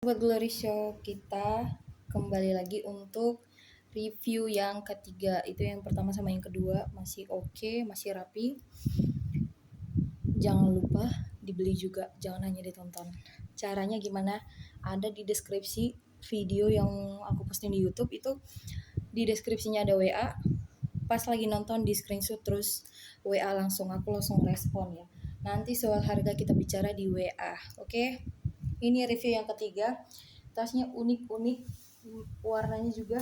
Sobat Glory Show, kita kembali lagi untuk review yang ketiga. Itu yang pertama sama yang kedua masih oke, masih rapi. Jangan lupa dibeli juga, jangan hanya ditonton. Caranya gimana? Ada di deskripsi video yang aku posting di YouTube itu. Di deskripsinya ada WA. Pas lagi nonton di screenshot terus WA langsung, aku langsung respon ya. Nanti soal harga kita bicara di WA, oke? Ini review yang ketiga. Tasnya unik-unik, warnanya juga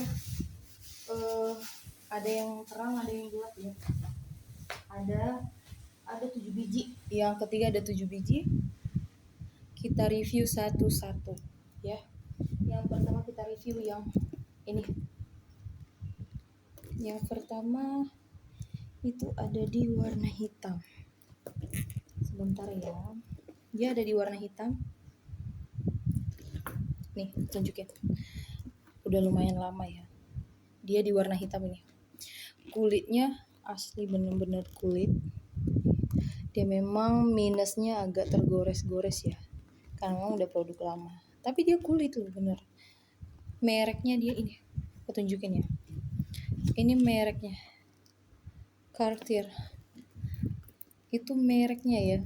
ada yang terang, ada yang gelap ya. Ada 7 biji. Yang ketiga ada 7 biji. Kita review satu-satu ya. Yang pertama kita review yang ini. Yang pertama itu ada di warna hitam. Sebentar ya. Dia ada di warna hitam. Nih, tunjukin. Udah lumayan lama ya. Dia di warna hitam ini. Kulitnya asli bener-bener kulit. Dia memang minusnya agak tergores-gores ya. Karena memang udah produk lama. Tapi dia kulit loh bener. Mereknya dia ini. Aku tunjukin ya. Ini mereknya. Cartier. Itu mereknya ya.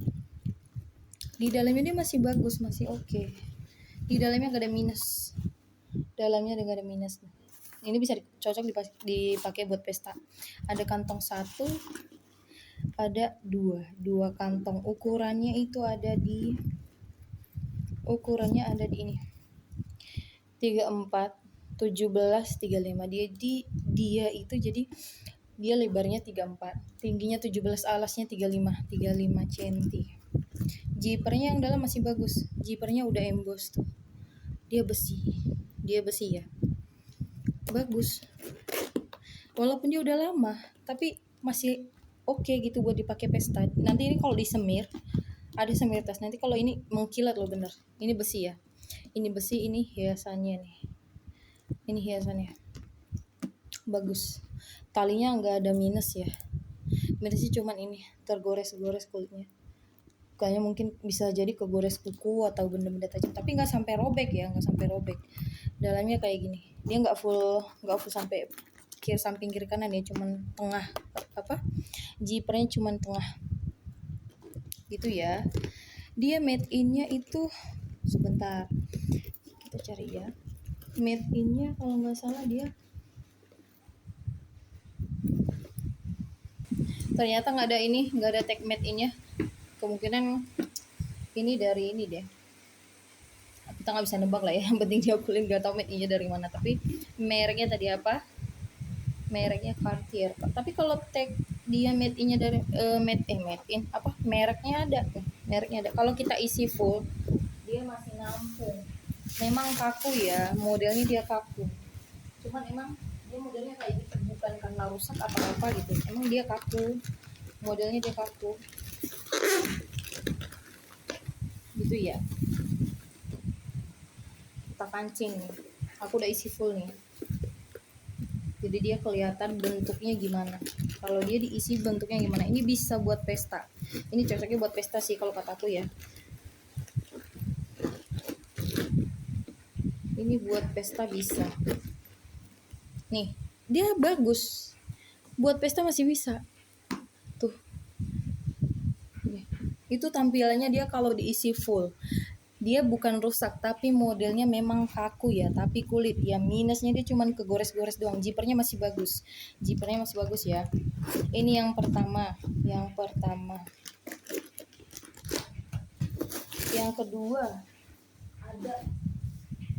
Di dalamnya dia masih bagus, masih oke. Di dalamnya gak ada minus. Dalamnya gak ada minus. Ini bisa cocok dipakai buat pesta. Ada kantong satu, ada dua kantong. Ukurannya ada di ini 34, 17, 35. Dia itu jadi dia lebarnya 34, tingginya 17, alasnya 35 cm. Zippernya yang dalam masih bagus. Zippernya udah emboss tuh. Dia besi ya. Bagus. Walaupun dia udah lama, tapi masih oke gitu buat dipakai pesta. Nanti ini kalau disemir, ada semir tas. Nanti kalau ini mengkilat loh bener. Ini besi ya. Ini besi, ini hiasannya nih. Ini hiasannya. Bagus. Talinya nggak ada minus ya. Minusnya cuman ini, tergores-gores kulitnya. Kayaknya mungkin bisa jadi kegores kuku atau benda-benda tajam, tapi nggak sampai robek ya, nggak sampai robek. Dalamnya kayak gini. Dia nggak full sampai samping kiri kanan ya, cuman tengah zippernya cuman tengah gitu ya. Dia made in-nya itu sebentar kita cari ya. Made in-nya kalau nggak salah dia ternyata nggak ada tag made in-nya. Kemungkinan ini dari ini deh. Kita nggak bisa nebak lah ya. Yang penting dia kulit, nggak tahu made in-nya dari mana. Tapi mereknya tadi apa? Mereknya Cartier. Tapi kalau tag dia made in-nya dari mereknya ada. Mereknya ada. Kalau kita isi full, dia masih nampung. Memang kaku ya, modelnya dia kaku. Cuman emang dia modelnya kayak gitu, bukan karena rusak atau apa gitu. Emang dia kaku. Modelnya dia kaku. Gitu ya. Kita kancing nih. Aku udah isi full nih. Jadi dia kelihatan bentuknya gimana. Kalau dia diisi bentuknya gimana. Ini bisa buat pesta. Ini cocoknya buat pesta sih kalau kataku ya. Ini buat pesta bisa. Nih, dia bagus. Buat pesta masih bisa. Tuh. Nih. Itu tampilannya dia kalau diisi full. Dia bukan rusak, tapi modelnya memang kaku ya, tapi kulit ya. Minusnya dia cuman kegores-gores doang. Zippernya masih bagus. Ya. Ini yang pertama. Yang kedua ada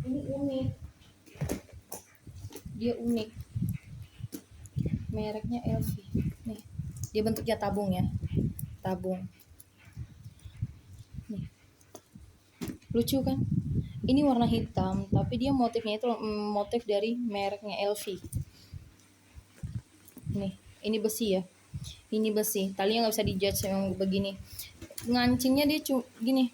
ini unik. Dia unik. Mereknya LV. Nih, dia bentuknya tabung ya. Tabung. Nih. Lucu kan? Ini warna hitam, tapi dia motifnya itu motif dari mereknya LV. Nih, ini besi ya. Ini besi. Talinya nggak bisa dijudge memang begini. Ngancingnya dia gini.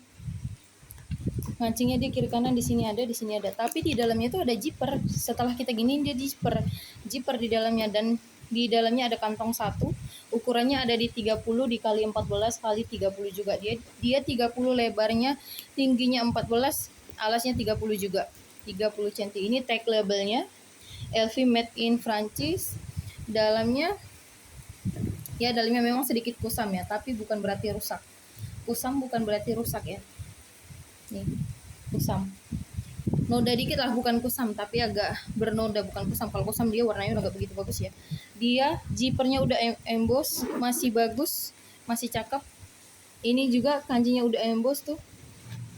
Ngancingnya dia kiri kanan, di sini ada. Tapi di dalamnya itu ada zipper. Setelah kita giniin dia zipper di dalamnya, dan di dalamnya ada kantong satu. Ukurannya ada di 30 x 14 x 30 juga. Dia 30 lebarnya, tingginya 14, alasnya 30 juga, 30 cm. Ini tag labelnya LV made in Prancis. Dalamnya ya, dalamnya memang sedikit kusam ya, tapi bukan berarti rusak. Kusam bukan berarti rusak ya. Nih, kusam. Noda dikit lah, bukan kusam, tapi agak bernoda, bukan kusam. Kalau kusam dia warnanya udah gak begitu bagus ya. Dia zippernya udah emboss, masih bagus, masih cakep. Ini juga kanjinya udah emboss tuh.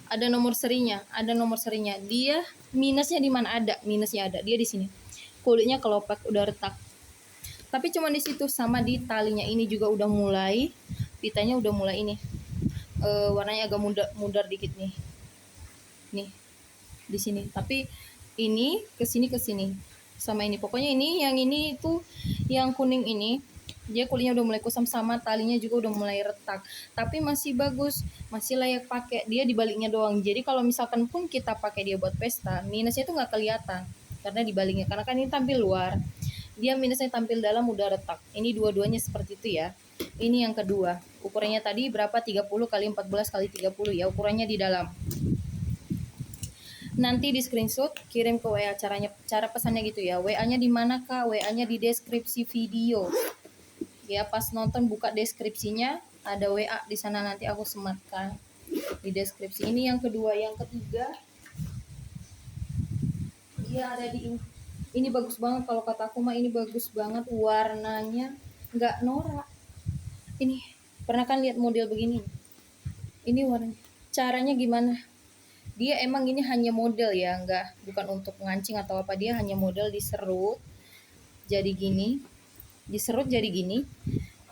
Ada nomor serinya, ada nomor serinya. Dia minusnya di mana? Ada minusnya, ada dia di sini. Kulitnya kelopak, udah retak. Tapi cuma di situ, sama di talinya ini juga udah mulai, pitanya udah mulai ini. Warnanya agak mudar dikit nih. Nih, di sini. Tapi ini ke sini sama ini. Pokoknya ini, yang ini itu yang kuning ini, dia kulitnya udah mulai kusam, sama talinya juga udah mulai retak, tapi masih bagus, masih layak pakai. Dia di baliknya doang, jadi kalau misalkan pun kita pakai dia buat pesta, minusnya itu nggak kelihatan karena di baliknya, karena kan ini tampil luar, dia minusnya tampil dalam udah retak. Ini dua-duanya seperti itu ya. Ini yang kedua, ukurannya tadi berapa? 30 kali 14 kali 30 ya, ukurannya di dalam. Nanti di screenshot kirim ke WA, cara pesannya gitu ya. WA-nya di mana Kak? WA-nya di deskripsi video. Ya, pas nonton buka deskripsinya, ada WA di sana, nanti aku sematkan di deskripsi. Ini yang kedua. Yang ketiga, dia ada di ini. Ini bagus banget, kalau kata aku mah ini bagus banget, warnanya nggak norak. Ini pernah kan lihat model begini? Ini warnanya. Caranya gimana? Dia emang ini hanya model ya, bukan untuk ngancing atau apa, dia hanya model diserut jadi gini, diserut jadi gini.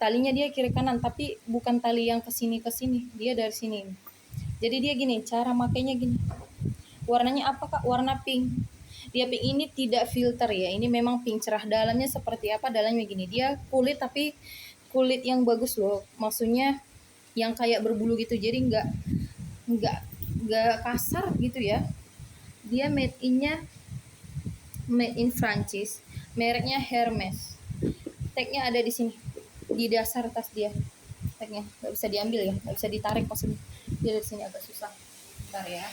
Talinya dia kiri kanan, tapi bukan tali yang kesini, dia dari sini. Jadi dia gini, cara makainya gini. Warnanya apa Kak? Warna pink. Dia pink, ini tidak filter ya, ini memang pink cerah. Dalamnya seperti apa? Dalamnya gini, dia kulit, tapi kulit yang bagus loh, maksudnya yang kayak berbulu gitu, jadi nggak kasar gitu ya. Dia made in Prancis, mereknya Hermes. Tagnya ada di sini, di dasar tas dia. Tagnya nggak bisa diambil ya, nggak bisa ditarik, maksudnya dia dari sini agak susah. Bentar ya,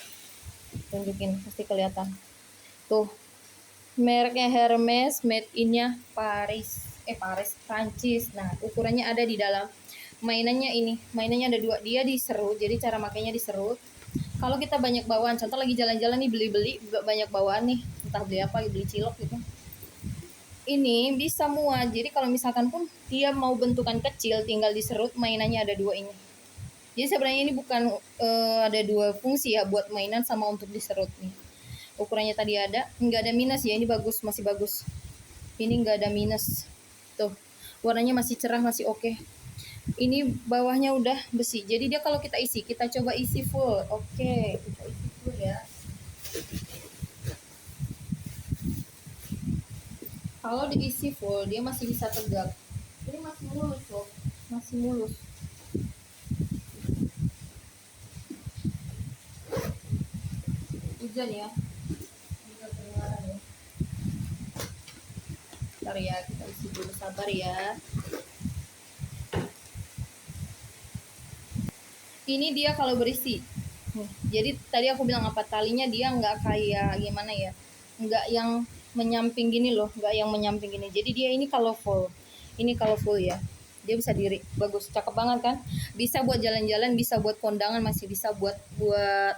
tunjukin, pasti kelihatan tuh. Mereknya Hermes, made in-nya Paris, Prancis. Nah, ukurannya ada di dalam. Mainannya ada dua, dia diserut, jadi cara makainya diserut. Kalau kita banyak bawaan, contoh lagi jalan-jalan nih, beli banyak bawaan nih, entah beli apa, beli cilok gitu, ini bisa muat. Jadi kalau misalkan pun dia mau bentukan kecil, tinggal diserut. Mainannya ada dua ini. Jadi sebenarnya ini bukan ada dua fungsi ya, buat mainan sama untuk diserut nih. Ukurannya tadi ada, nggak ada minus ya, ini bagus, masih bagus. Ini nggak ada minus. Tuh, warnanya masih cerah, masih oke. Ini bawahnya udah besi, jadi dia kalau kita coba isi full. Oke, kita isi full ya. Kalau diisi full, dia masih bisa tegak. Ini masih mulus loh, masih mulus. Hujan ya, bentar ya, kita isi dulu, sabar ya. Ini dia kalau berisi. Jadi tadi aku bilang apa, talinya dia nggak kayak gimana ya, nggak yang menyamping gini loh, nggak yang menyamping gini. Jadi dia ini colorful, ya. Dia bisa diri, bagus, cakep banget kan. Bisa buat jalan-jalan, bisa buat kondangan, masih bisa buat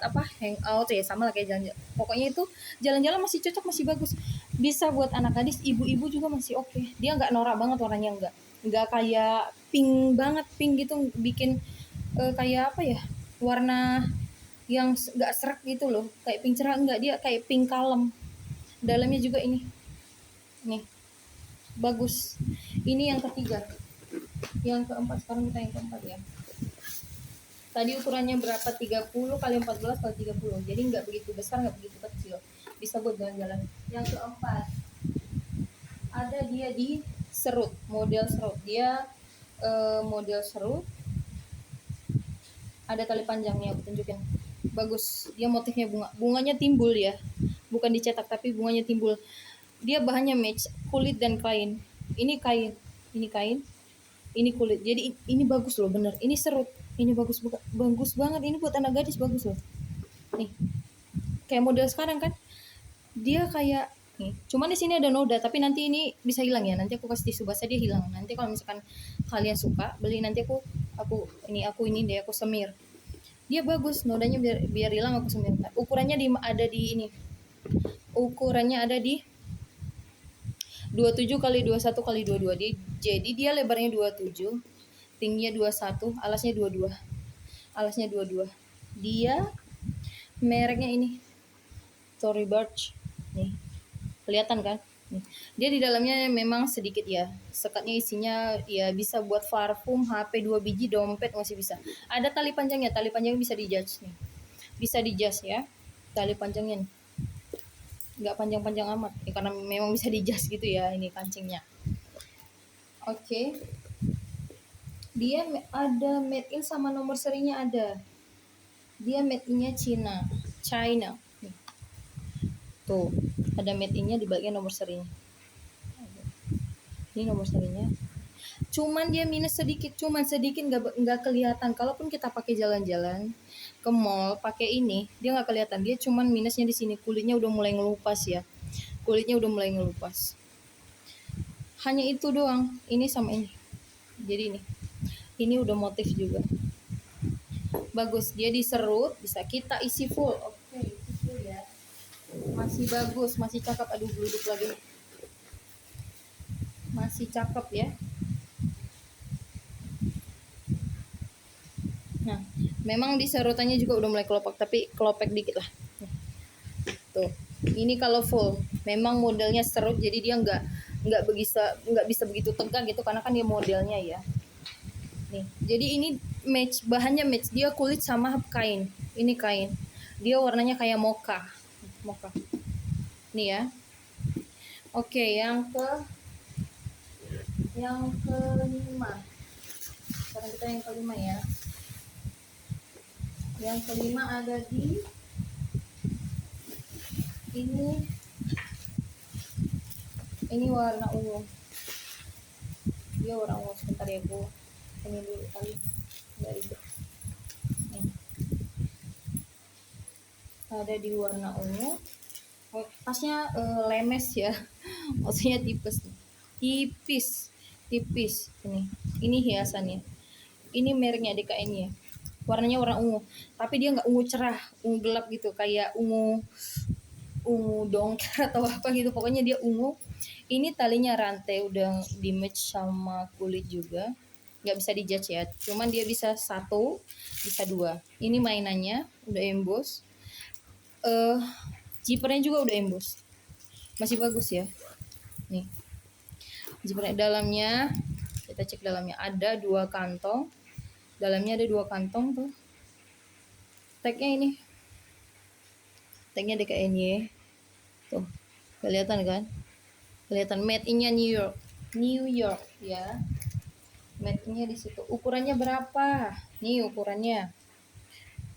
apa, hangout ya, sama lah kayak jalan-jalan. Pokoknya itu jalan-jalan masih cocok, masih bagus. Bisa buat anak gadis, ibu-ibu juga masih oke. Dia nggak norak banget warnanya, nggak kayak pink banget, pink gitu bikin kayak apa ya, warna yang nggak serak gitu loh, kayak pink cerah, enggak, dia kayak pink kalem. Dalamnya juga ini nih, bagus. Ini yang ketiga. Yang keempat, sekarang kita yang keempat ya. Tadi ukurannya berapa? 30 kali 14 kali 30, jadi nggak begitu besar, nggak begitu kecil, bisa buat jalan-jalan. Yang keempat, ada dia di serut, model serut. Dia model serut, ada tali panjangnya, aku tunjukin. Bagus, dia motifnya bunganya timbul ya, bukan dicetak tapi bunganya timbul. Dia bahannya match, kulit dan kain. Ini kain, ini kulit. Jadi ini bagus loh, bener. Ini serut, ini bagus banget. Ini buat anak gadis bagus loh. Nih, kayak model sekarang kan, dia kayak nih, cuman di sini ada noda, tapi nanti ini bisa hilang ya, nanti aku kasih tisu basah dia hilang. Nanti kalau misalkan kalian suka beli, nanti aku ini deh aku semir. Dia bagus nodanya, biar biar hilang aku semir. Ukurannya ada di ini, ukurannya ada di 27 kali 21 kali 22. Jadi dia lebarnya 27, tingginya 21, alasnya 22. Alasnya 22. Dia mereknya ini Tory Burch. Nih, kelihatan kan? Nih. Dia di dalamnya memang sedikit ya. Sekatnya isinya ya bisa buat parfum, HP 2 biji, dompet masih bisa. Ada tali panjangnya bisa dijudge nih. Bisa dijudge ya. Tali panjangnya nih. Nggak panjang-panjang amat ya, karena memang bisa dijudge gitu ya ini kancingnya. Oke. Dia ada made in sama nomor serinya ada. Dia made innya China. Nih. Tuh, ada made innya di bagian nomor serinya. Ini nomor serinya. Cuman dia minus sedikit, nggak kelihatan. Kalaupun kita pakai jalan-jalan ke mall pakai ini, dia nggak kelihatan. Dia cuman minusnya di sini, kulitnya udah mulai ngelupas ya. Kulitnya udah mulai ngelupas. Hanya itu doang. Ini sama ini. Jadi ini udah motif juga. Bagus, dia diserut, bisa kita isi full. Oke, isi full ya. Masih bagus, masih cakep. Aduh, geluduk lagi. Masih cakep ya. Nah, memang di serutannya juga udah mulai kelopak, tapi kelopek dikit lah. Tuh, ini kalau full, memang modelnya serut, jadi dia nggak bisa begitu tegak gitu, karena kan dia modelnya ya. Nih, jadi ini bahannya match, dia kulit sama kain. Ini kain, dia warnanya kayak mocha. Nih ya. Oke, yang kelima. Sekarang kita yang kelima ya. Yang kelima ada di ini warna ungu. Dia warna ungu, sebentar ya Bu. Ini dulu kali, nggak ribet. Ada di warna ungu. Tasnya lemes ya. Maksudnya tipis. Ini hiasannya. Ini mereknya DKN ya. Warnanya warna ungu, tapi dia nggak ungu cerah, ungu gelap gitu, kayak ungu dongker atau apa gitu. Pokoknya dia ungu. Ini talinya rantai, udah di match sama kulit juga. Nggak bisa dijudge ya, cuman dia bisa 1, bisa 2. Ini mainannya udah emboss. Zippernya juga udah emboss, masih bagus ya. Nih, zippernya dalamnya, kita cek dalamnya ada 2 kantong. Dalamnya ada 2 kantong tuh. Tagnya DKNY tuh, kelihatan kan? Kelihatan made in-nya New York ya. Made in-nya di situ. Ukurannya berapa? Nih ukurannya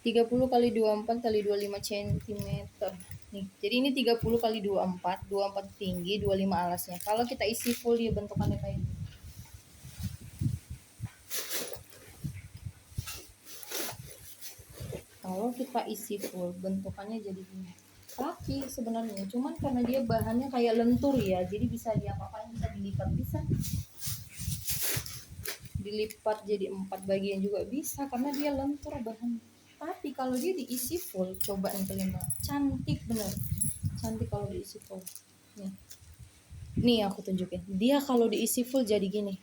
30 kali 24 kali 25 cm. Nih, jadi ini 30 kali 24 tinggi, 25 alasnya. Kalau kita isi full dia bentukannya kayak gini. Kalau kita isi full bentukannya jadi gini. Tapi sebenarnya cuman karena dia bahannya kayak lentur ya, jadi bisa diapa-apain, bisa dilipat jadi 4 bagian juga bisa, karena dia lentur bahan. Tapi kalau dia diisi full, coba yang kelima, cantik bener, cantik kalau diisi full. Nih aku tunjukin, dia kalau diisi full jadi gini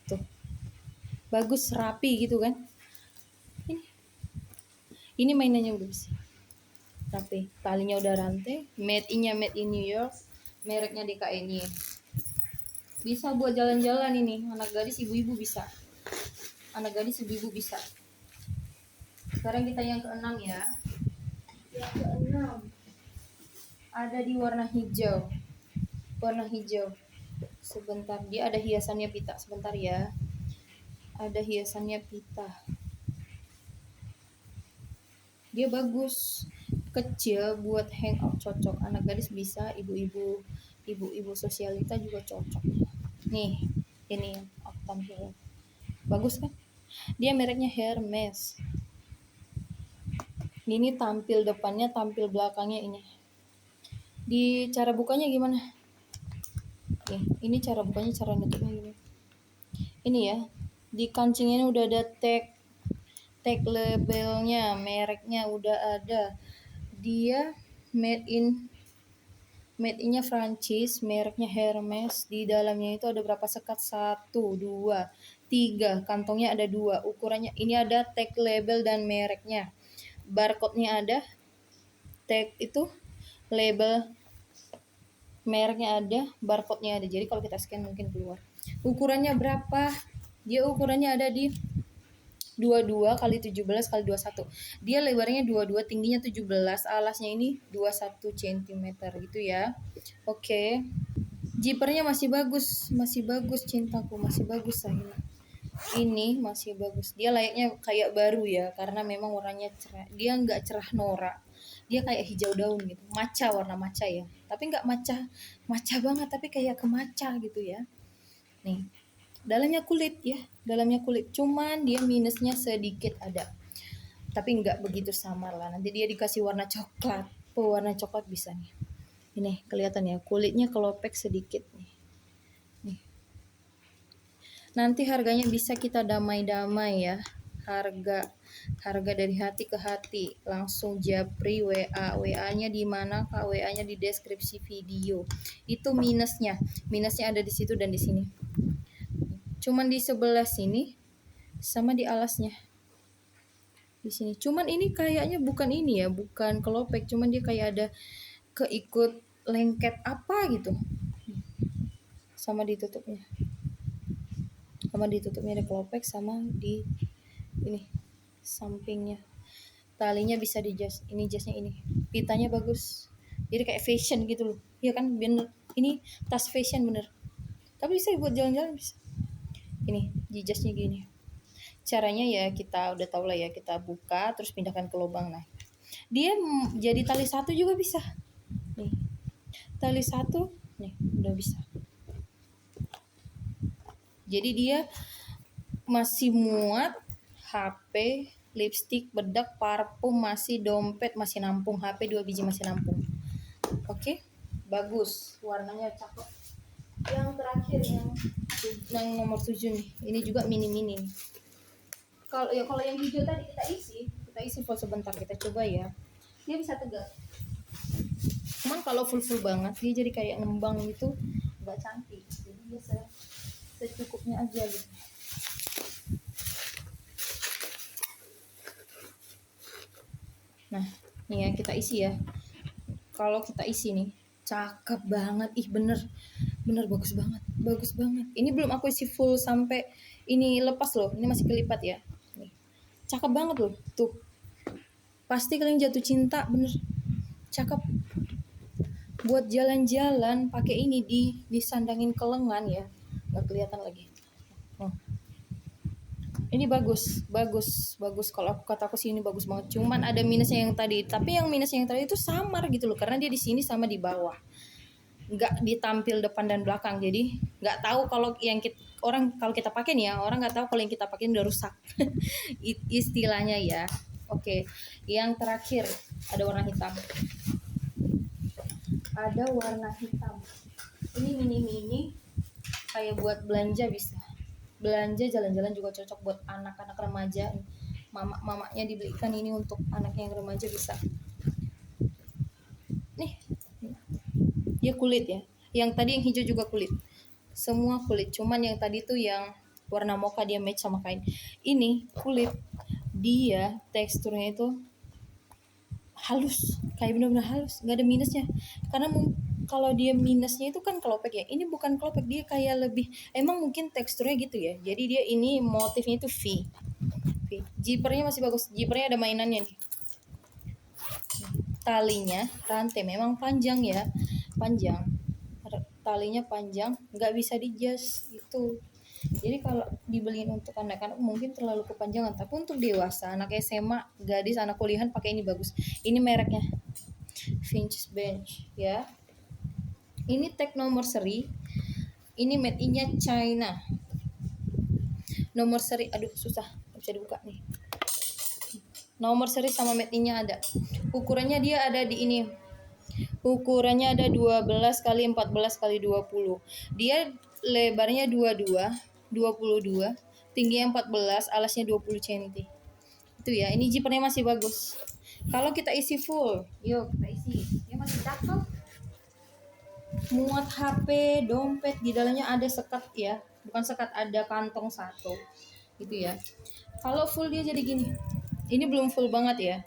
tuh, bagus, rapi gitu kan. Ini mainannya udah bisa rapi, talinya udah rantai, made in New York, mereknya DKNY. Bisa buat jalan-jalan ini, anak gadis ibu-ibu bisa. Sekarang kita yang keenam ya. Yang keenam ada di warna hijau. Sebentar, dia ada hiasannya pita. Sebentar ya. Ada hiasannya pita. Dia bagus, kecil, buat hangout cocok. Anak gadis bisa, ibu-ibu sosialita juga cocok. Nih, ini aku tampilin. Bagus kan? Dia mereknya Hermes. Ini tampil depannya, tampil belakangnya ini. Di cara bukanya gimana? Nih, ini cara bukanya, cara nutupnya gimana? Ini ya, di kancingnya udah ada tag labelnya, mereknya udah ada. Dia made innya Prancis, mereknya Hermes. Di dalamnya itu ada berapa sekat? 1, 2, 3. Kantongnya ada 2. Ukurannya ini ada tag label dan mereknya. Barcode-nya ada, tag itu label mereknya ada, barcode-nya ada. Jadi kalau kita scan mungkin keluar. Ukurannya berapa? Dia ukurannya ada di 22 kali 17 kali 21. Dia lebarnya 22, tingginya 17, alasnya ini 21 cm gitu ya. Oke. Zippernya masih bagus cintaku, masih bagus sayang. Ini masih bagus. Dia layaknya kayak baru ya, karena memang warnanya cerah. Dia nggak cerah norak. Dia kayak hijau daun gitu, maca, warna maca ya. Tapi nggak maca banget, tapi kayak kemaca gitu ya. Nih, dalamnya kulit ya, dalamnya kulit. Cuman dia minusnya sedikit ada, tapi nggak begitu samar lah. Nanti dia dikasih warna coklat. Warna coklat bisa nih. Ini kelihatan ya, kulitnya kelopek sedikit nih. Nih. Nanti harganya bisa kita damai-damai ya. Harga dari hati ke hati. Langsung japri WA. WA-nya di mana Kak? WA-nya di deskripsi video. Itu minusnya. Minusnya ada di situ dan di sini. Cuman di sebelah sini sama di alasnya. Di sini. Cuman ini kayaknya bukan ini ya, bukan kelopek, cuman dia kayak ada keikut lengket apa gitu. Sama ditutupnya. Ada kelopek sama di ini sampingnya. Talinya bisa di jas. Ini jasnya ini. Pitanya bagus. Jadi kayak fashion gitu loh. Iya kan, bener. Ini tas fashion bener. Tapi bisa buat jalan-jalan bisa. Ini di jasnya gini. Caranya ya kita udah tahu lah ya, kita buka terus pindahkan ke lubang. Nah, dia jadi tali satu juga bisa. Nih, tali satu nih udah bisa. Jadi dia masih muat HP, lipstick, bedak, parfum, masih dompet, masih nampung. HP 2 biji masih nampung. Oke, bagus, warnanya cakep. Yang terakhir yang nomor 7 nih, ini juga mini-mini. Kalau yang hijau tadi kita isi full sebentar, kita coba ya. Dia bisa tegak. Cuman kalau full banget dia jadi kayak ngembang gitu, nggak cantik. Jadi dia secukupnya aja gitu. Nah, nih ya kita isi ya. Kalau kita isi nih, cakep banget. Ih bener bagus banget. Ini belum aku isi full sampai ini lepas loh. Ini masih kelipat ya. Nih, cakep banget loh. Tuh, pasti kalian jatuh cinta, bener. Cakep. Buat jalan-jalan pakai ini disandangin ke lengan ya. Nggak kelihatan lagi. Ini bagus kalau kataku sih ini bagus banget. Cuman ada minusnya yang tadi, tapi yang minusnya yang tadi itu samar gitu loh, karena dia di sini sama di bawah, nggak ditampil depan dan belakang. Jadi nggak tahu kalau yang kalau kita pakai nih ya, orang nggak tahu kalau yang kita pakai udah rusak. Istilahnya ya. Oke, yang terakhir ada warna hitam. Ini mini kayak buat belanja, bisa belanja jalan-jalan juga cocok buat anak-anak remaja. Mamanya dibelikan ini untuk anaknya yang remaja bisa. Nih, dia kulit ya. Yang tadi yang hijau juga kulit. Semua kulit. Cuman yang tadi tuh yang warna mocha dia match sama kain. Ini kulit. Dia teksturnya itu halus, kayak benar-benar halus, nggak ada minusnya. Karena kalau dia minusnya itu kan kelopek ya, ini bukan kelopek, dia kayak lebih, emang mungkin teksturnya gitu ya. Jadi dia ini motifnya itu V. Zippernya masih bagus, zippernya ada mainannya nih. Talinya rantai memang panjang ya, talinya panjang, nggak bisa dijas itu. Jadi kalau dibeliin untuk anak-anak mungkin terlalu kepanjangan, tapi untuk dewasa, anak SMA, gadis, anak kuliahan pakai ini bagus. Ini mereknya Vintage Bench ya. Ini tag nomor seri. Ini made in-nya China. Nomor seri, aduh susah, bisa dibuka nih. Nomor seri sama made in-nya ada. Ukurannya dia ada di ini. Ukurannya ada 12 kali 14 kali 20. Dia lebarnya 22, tingginya 14, alasnya 20 cm. Itu ya, ini zippernya masih bagus. Kalau kita isi full, yuk kita isi. Dia masih cakep. Muat HP, dompet, di dalamnya ada sekat ya. Bukan sekat, ada kantong satu. Gitu ya. Kalau full dia jadi gini. Ini belum full banget ya.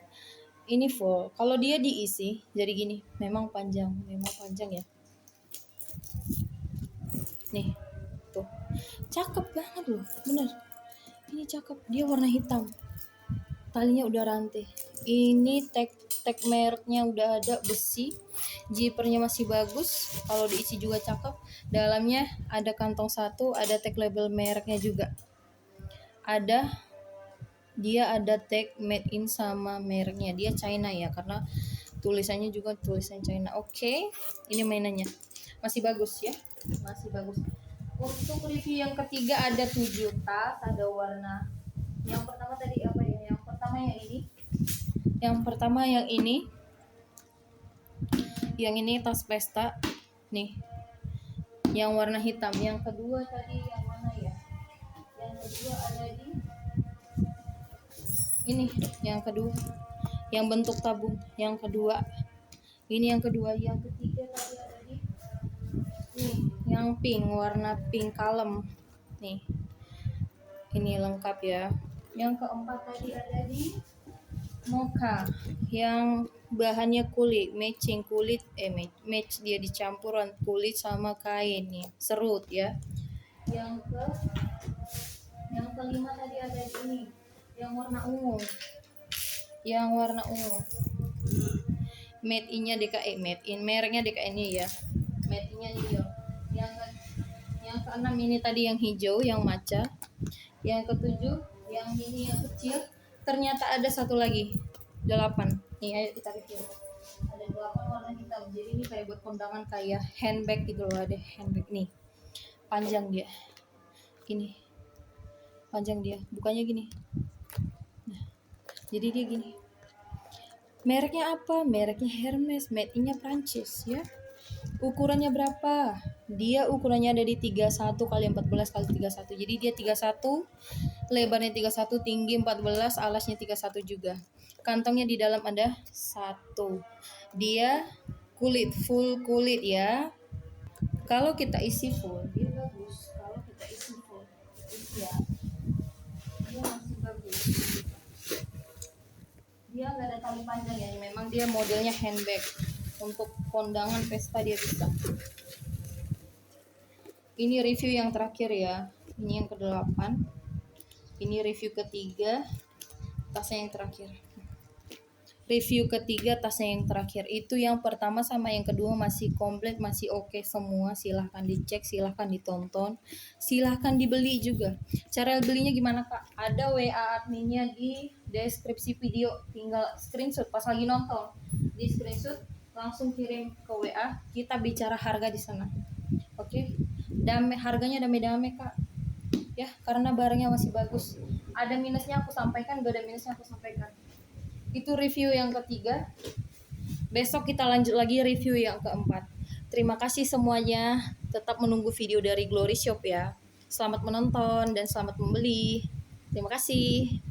Ini full. Kalau dia diisi jadi gini. Memang panjang ya. Nih, tuh. Cakep banget loh, bener. Ini cakep. Dia warna hitam. Talinya udah rantai. Ini tag mereknya udah ada, besi. Zippernya masih bagus. Kalau diisi juga cakep. Dalamnya ada kantong satu, ada tag label mereknya juga. Dia ada tag made in sama mereknya. Dia China ya, karena tulisannya juga tulisan China. Oke, ini mainannya masih bagus ya, masih bagus. Untuk review yang ketiga ada 7 tas, ada warna. Yang pertama tadi apa ya? Yang pertama yang ini. Yang ini tas pesta nih. Yang warna hitam. Yang kedua tadi yang mana ya? Yang kedua ada di ini, yang kedua yang bentuk tabung, yang kedua ini, yang kedua. Yang ketiga tadi ada di nih, yang pink, warna pink kalem nih, ini lengkap ya. Yang keempat tadi ada di mocha, yang bahannya kulit, matching kulit, match dia dicampuran kulit sama kain nih, serut ya. Yang kelima tadi ada di ini, yang warna ungu, made in-nya DKI, mereknya DKI ini ya, made in-nya hijau. Yang keenam ini tadi yang hijau, yang matcha. Yang ketujuh yang ini, yang kecil. Ternyata ada satu lagi, 8 nih. Ayo kita review. Ada 8 warna hitam. Jadi ini kayak buat kondangan, kayak handbag gitu loh. Ada handbag nih, panjang dia, ini panjang dia, bukannya gini. Nah, jadi dia gini. Mereknya apa? Mereknya Hermes, made in-nya Prancis ya. Ukurannya berapa? Dia ukurannya ada di 31 kali 14 kali 31. Jadi dia 31, lebarnya 31, tinggi 14, alasnya 31 juga. Kantongnya di dalam ada 1. Dia kulit, full kulit ya. Kalau kita isi full, dia bagus. Kalau kita isi full, ya, dia masih bagus. Dia nggak ada tali panjang ya. Memang dia modelnya handbag. Untuk kondangan pesta dia bisa. Ini review yang terakhir ya. Ini yang ke-8. Ini review ketiga, tasnya yang terakhir. Review ketiga, tasnya yang terakhir. Itu yang pertama sama yang kedua masih komplit, masih oke semua. Silahkan dicek, silahkan ditonton, silahkan dibeli juga. Cara belinya gimana Kak? Ada WA adminnya di deskripsi video. Tinggal screenshot pas lagi nonton. Di screenshot, langsung kirim ke WA. Kita bicara harga di sana. Oke? Harganya dame-dame Kak. Ya, karena barangnya masih bagus. Ada minusnya aku sampaikan, gak ada minusnya aku sampaikan. Itu review yang ketiga. Besok kita lanjut lagi review yang keempat. Terima kasih semuanya. Tetap menunggu video dari Glory Shop ya. Selamat menonton dan selamat membeli. Terima kasih.